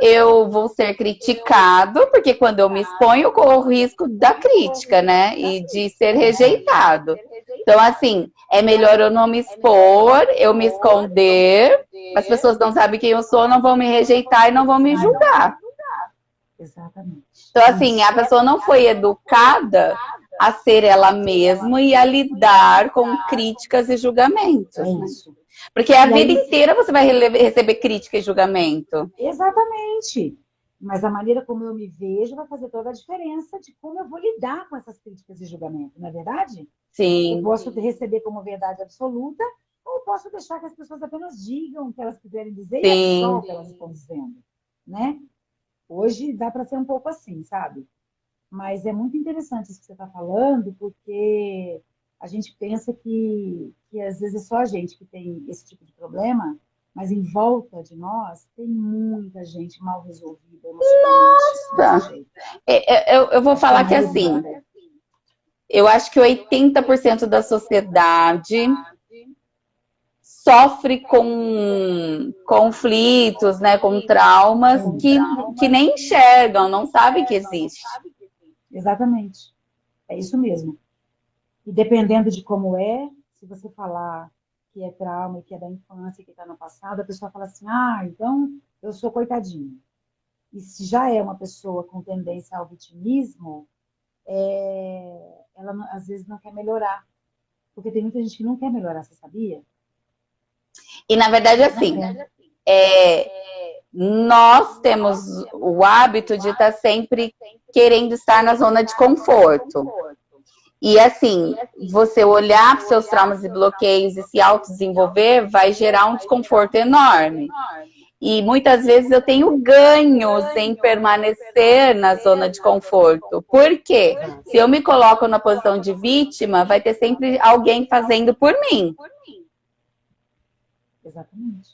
eu vou ser criticado, porque quando eu me exponho, eu corro o risco da crítica, né? E de ser rejeitado. Então, assim, é melhor eu não me expor, eu me esconder. As pessoas não sabem quem eu sou, não vão me rejeitar e não vão me julgar. Exatamente. Então, assim, a pessoa não foi educada a ser ela mesma e a lidar com críticas e julgamentos. É isso. Porque a vida inteira você vai receber crítica e julgamento. Exatamente. Mas a maneira como eu me vejo vai fazer toda a diferença de como eu vou lidar com essas críticas e julgamento, não é verdade? Sim. Eu posso receber como verdade absoluta, ou posso deixar que as pessoas apenas digam o que elas quiserem dizer e é só o que elas estão dizendo, né? Hoje dá para ser um pouco assim, sabe? Mas é muito interessante isso que você está falando, porque a gente pensa que às vezes é só a gente que tem esse tipo de problema, mas em volta de nós tem muita gente mal resolvida emocionalmente desse jeito. Eu vou falar que assim, eu acho que 80% da sociedade sofre com conflitos, né, com traumas que nem enxergam, não sabem que existe. Exatamente. É isso mesmo. E dependendo de como é, se você falar que é trauma e que é da infância, que está no passado, a pessoa fala assim, ah, então eu sou coitadinho. E se já é uma pessoa com tendência ao vitimismo, ela às vezes não quer melhorar. Porque tem muita gente que não quer melhorar, você sabia? E na verdade, assim, nós temos o hábito de estar sempre querendo estar na zona de conforto. E assim, você olhar para seus traumas e bloqueios e se autodesenvolver vai gerar um desconforto enorme. E muitas vezes eu tenho ganhos em permanecer na zona de conforto. Por quê? Se eu me coloco na posição de vítima, vai ter sempre alguém fazendo por mim. Exatamente.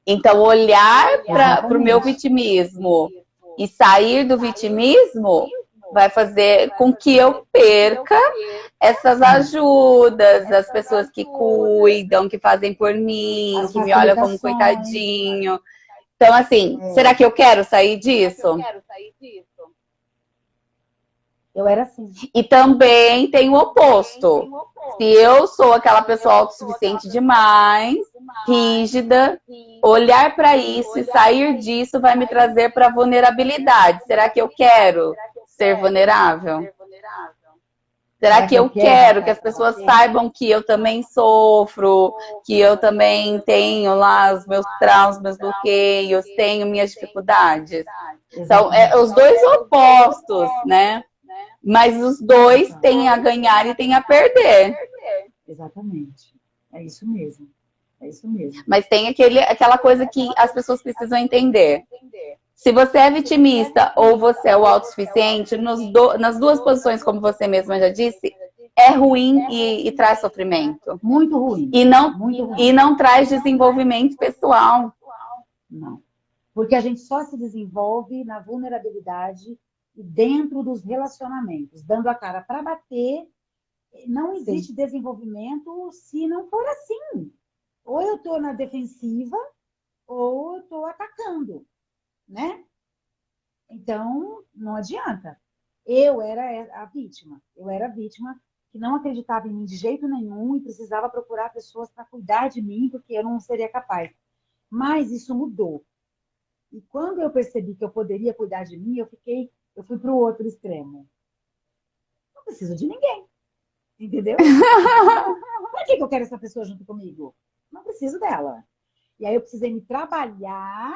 Então, olhar para o meu vitimismo e sair do vitimismo vai fazer com que eu perca essas ajudas, as pessoas que cuidam, que fazem por mim, que me olham como coitadinho. Então, assim, será que eu quero sair disso? Eu era assim. E também tem o oposto. Se eu sou aquela pessoa autossuficiente demais, rígida, olhar para isso e sair disso vai me trazer para vulnerabilidade. Será que eu quero ser vulnerável? Será que eu quero que as pessoas saibam que eu também sofro, que eu também tenho lá os meus traumas, meus bloqueios, tenho minhas dificuldades? Então, os dois opostos, né? Mas os dois têm a ganhar e têm a perder. Exatamente. É isso mesmo. É isso mesmo. Mas tem aquela coisa que as pessoas precisam entender. Se você é vitimista ou você é o autossuficiente, nas duas posições, como você mesma já disse, é ruim e traz sofrimento. Muito ruim. E não traz desenvolvimento pessoal. Não. Porque a gente só se desenvolve na vulnerabilidade e dentro dos relacionamentos, dando a cara para bater. Não existe desenvolvimento se não for assim. Ou eu estou na defensiva, ou eu estou atacando, né? Então, não adianta. Eu era a vítima. Eu era a vítima que não acreditava em mim de jeito nenhum e precisava procurar pessoas para cuidar de mim, porque eu não seria capaz. Mas isso mudou. E quando eu percebi que eu poderia cuidar de mim, eu fui para o outro extremo. Não preciso de ninguém. Entendeu? Por que eu quero essa pessoa junto comigo? Não preciso dela. E aí eu precisei me trabalhar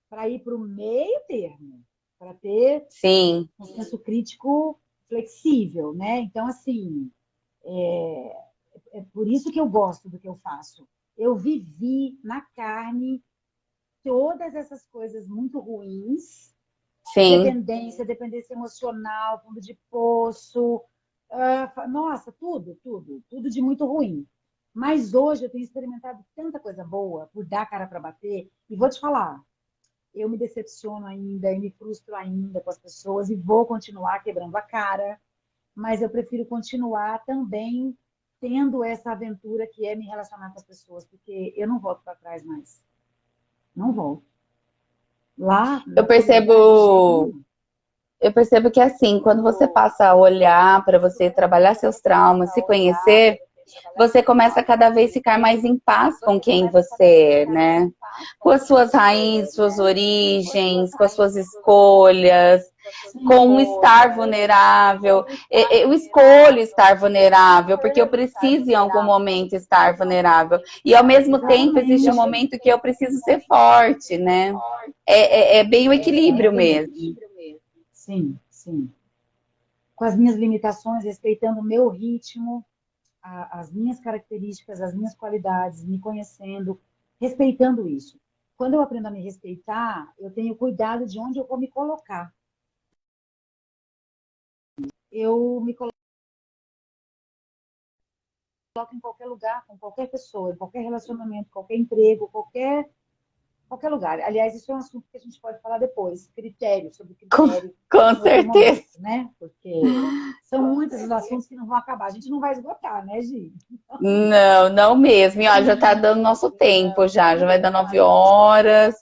para ir para o meio termo, para ter um senso crítico flexível, né? Então, assim, é por isso que eu gosto do que eu faço. Eu vivi na carne todas essas coisas muito ruins Sim. Dependência emocional, fundo de poço, nossa, tudo de muito ruim. Mas hoje eu tenho experimentado tanta coisa boa por dar cara para bater, e vou te falar, eu me decepciono ainda e me frustro ainda com as pessoas e vou continuar quebrando a cara, mas eu prefiro continuar também tendo essa aventura que é me relacionar com as pessoas, porque eu não volto para trás mais. Não volto. Lá, Eu naquele lugar, de jeito percebo, nenhum. eu percebo que assim, quando você passa a olhar para você trabalhar seus traumas, se conhecer, você começa a cada vez ficar mais em paz com quem você é, né? Com as suas raízes, suas origens, com as suas escolhas, com o estar vulnerável. Eu escolho estar vulnerável, porque eu preciso em algum momento estar vulnerável. E ao mesmo tempo existe um Exatamente. momento que eu preciso ser forte, né? É bem o equilíbrio mesmo. Sim, sim. Com as minhas limitações, respeitando o meu ritmo, as minhas características, as minhas qualidades, me conhecendo, respeitando isso. Quando eu aprendo a me respeitar, eu tenho cuidado de onde eu vou me colocar. Eu me coloco em qualquer lugar, com qualquer pessoa, em qualquer relacionamento, qualquer emprego, qualquer lugar. Aliás, isso é um assunto que a gente pode falar depois, critério, sobre Com, critério, com em outro certeza. momento, né? Porque são muitos os assuntos que não vão acabar. A gente não vai esgotar, né, Gi? Não, não mesmo. E ó, já tá dando nosso tempo já vai dar 9 horas.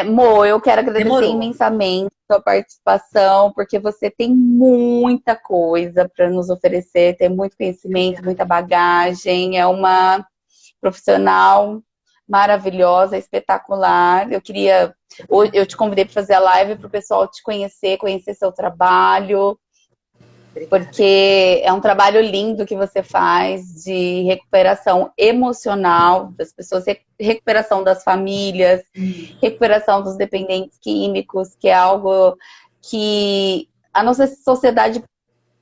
Mo, eu quero agradecer Demorou. imensamente a sua participação, porque você tem muita coisa para nos oferecer, tem muito conhecimento, muita Obrigada. bagagem, é uma profissional maravilhosa, espetacular. Eu te convidei para fazer a live para o pessoal te conhecer, conhecer seu trabalho, Obrigada, querida. porque é um trabalho lindo que você faz de recuperação emocional das pessoas, recuperação das famílias, recuperação dos dependentes químicos, que é algo que a nossa sociedade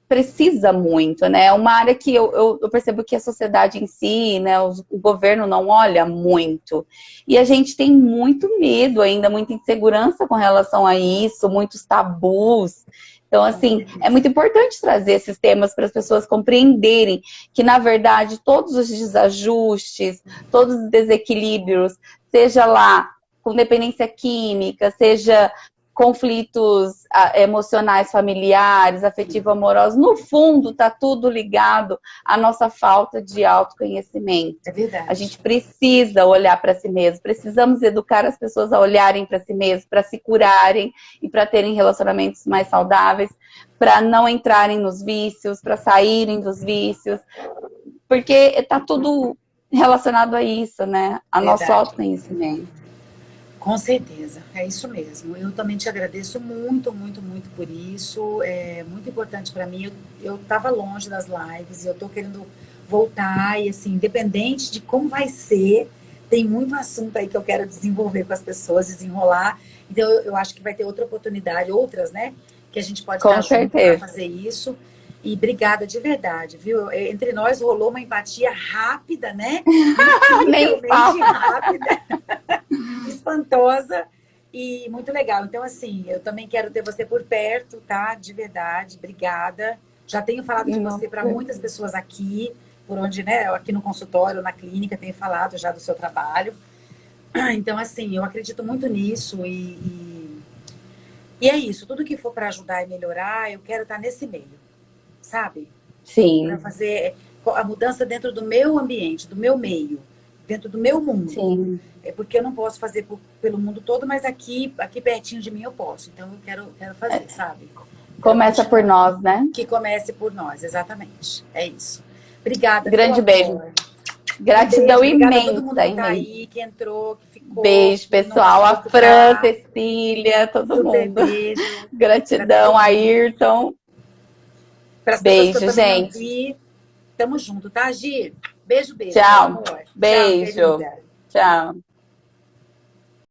precisa muito, né? É uma área que eu percebo que a sociedade em si, né, o governo não olha muito. E a gente tem muito medo ainda, muita insegurança com relação a isso, muitos tabus. Então, Com assim, é certeza. muito importante trazer esses temas para as pessoas compreenderem que, na verdade, todos os desajustes, todos os desequilíbrios, seja lá com dependência química, seja conflitos emocionais familiares, afetivo-amorosos, no fundo está tudo ligado à nossa falta de autoconhecimento. É A verdade. gente precisa olhar para si mesmo, precisamos educar as pessoas a olharem para si mesmos, para se curarem e para terem relacionamentos mais saudáveis, para não entrarem nos vícios, para saírem dos vícios, porque está tudo relacionado a isso, né? A nosso Verdade. autoconhecimento. Com certeza. É isso mesmo. Eu também te agradeço muito, muito, muito por isso. É muito importante para mim. Eu estava longe das lives e eu estou querendo voltar. E, assim, independente de como vai ser, tem muito assunto aí que eu quero desenvolver com as pessoas, desenrolar. Então, eu acho que vai ter outra oportunidade, outras, né? Que a gente pode estar Com junto para certeza. fazer isso. E obrigada de verdade, viu? Entre nós rolou uma empatia rápida, né? Nem Incrivelmente fala. rápida, espantosa e muito legal. Então, assim, eu também quero ter você por perto, tá? De verdade, obrigada. Já tenho falado de você para muitas pessoas aqui, por onde, né? Aqui no consultório, na clínica, tenho falado já do seu trabalho. Então, assim, eu acredito muito nisso e é isso. Tudo que for para ajudar e melhorar, eu quero estar nesse meio, sabe? Para Sim, fazer a mudança dentro do meu ambiente, do meu meio, dentro do meu mundo. sim. É porque eu não posso fazer pelo mundo todo, mas aqui pertinho de mim eu posso. Então eu quero fazer, sabe? Quero Começa por continuar. nós, né? Que comece por nós, exatamente. É isso. Obrigada, viu, Grande beijo. amor? Um beijo. Gratidão Obrigada a todo mundo imensa, que tá imensa. aí, que entrou, que ficou, Beijo, que não pessoal. conseguiu A Fran, ficar. Cecília, todo Super mundo. beijo para todo Gratidão, mundo. Ayrton. Para as pessoas que eu Beijo, também não gente. vi, tamo junto, tá, Gi? Beijo, beijo, meu Tchau. amor. Tchau, Beijo. querida. Tchau.